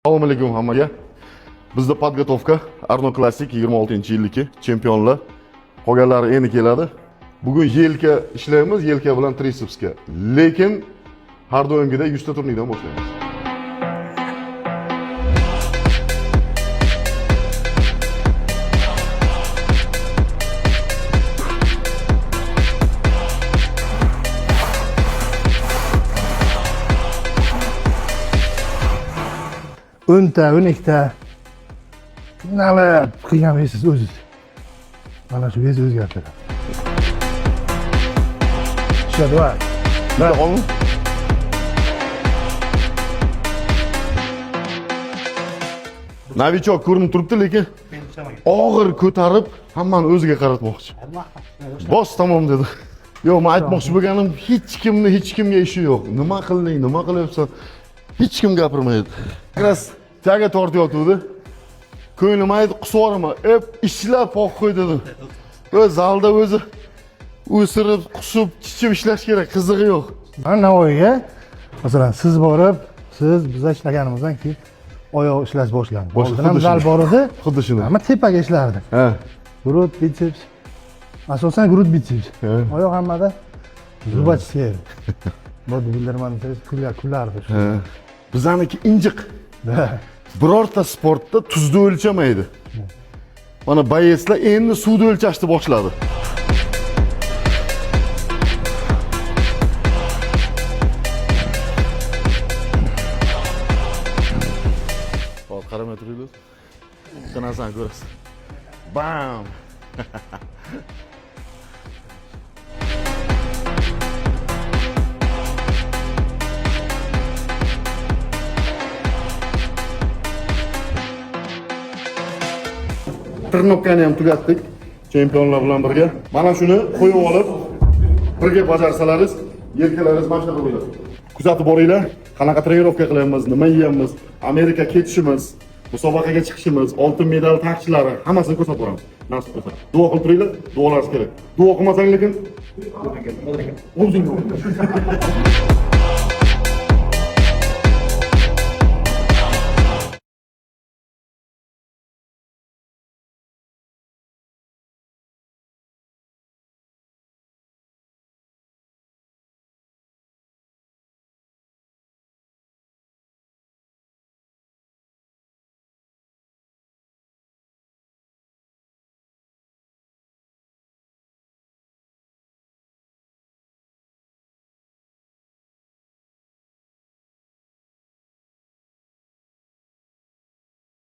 Assalomu alaykum hammaga. Bizda podgotovka Arno Classic 26-yillik chempionlar. Qolganlari endi keladi. Bugun yelka ishlaymiz, yelka bilan trisepsga. Lekin har doimgidek 100 ta turnirdan boshlaymiz. O'nta, 12ta nima qilganmisiz o'zingiz? Mana shu o'zingiz o'zgartiradi. Tushadimi? Bitta qolmi? Novichok ko'rinib turibdi, lekin og'ir ko'tarib hammani o'ziga qaratmoqchi. Bos tamom dedi. Yo'q, men aytmoqchi bo'lganim, hech kimga ishi yo'q. Nima qilding, nima qilyapsan? Hech kim gapirmaydi. Biraz taga tortayotdi. Ko'nglim aytdi, qusvorman. Ishlab qo'yib qo'y dedim. O'z zalda o'zi o'sirib, qusib, chichib ishlash kerak, qizig'i yo'q. Mana Navoiyga masalan siz borib, siz bizga ishlaganimizdan keyin oyoq ishlash boshlandi. Oldin ham zal bor edi. Xuddi shuni. Hamma tepaga ishlardi. Ha. Grud, biceps. Asosan grud, biceps. Oyoq hammada zubachcha edi. Bodybuilderman desiz kullardi. Bizaniki injiq. Birorta sportda tuzni o'lchamaydi. Mana bayeslar endi suvni o'lchashni boshladi. Hop, qaramay turinglar. Qanasan ko'rasiz. Bam! Tirnoqqani ham tugatdik chempionlar bilan birga. Mana shuni qo'yib olib, birga bajarsalaringiz, yelkalaringiz mana shunaqa bo'ladi. Kuzatib boringlar, qanaqa trenirovka qilyapmiz, nima yeyamiz, Amerika ketishimiz, musobaqaga chiqishimiz, oltin medal taqishlari hammasini ko'rsatib boramiz. Nasib bo'lsa. Duo qilib turinglar, duolaringiz kerak. Duo qilmasang lekin o'zing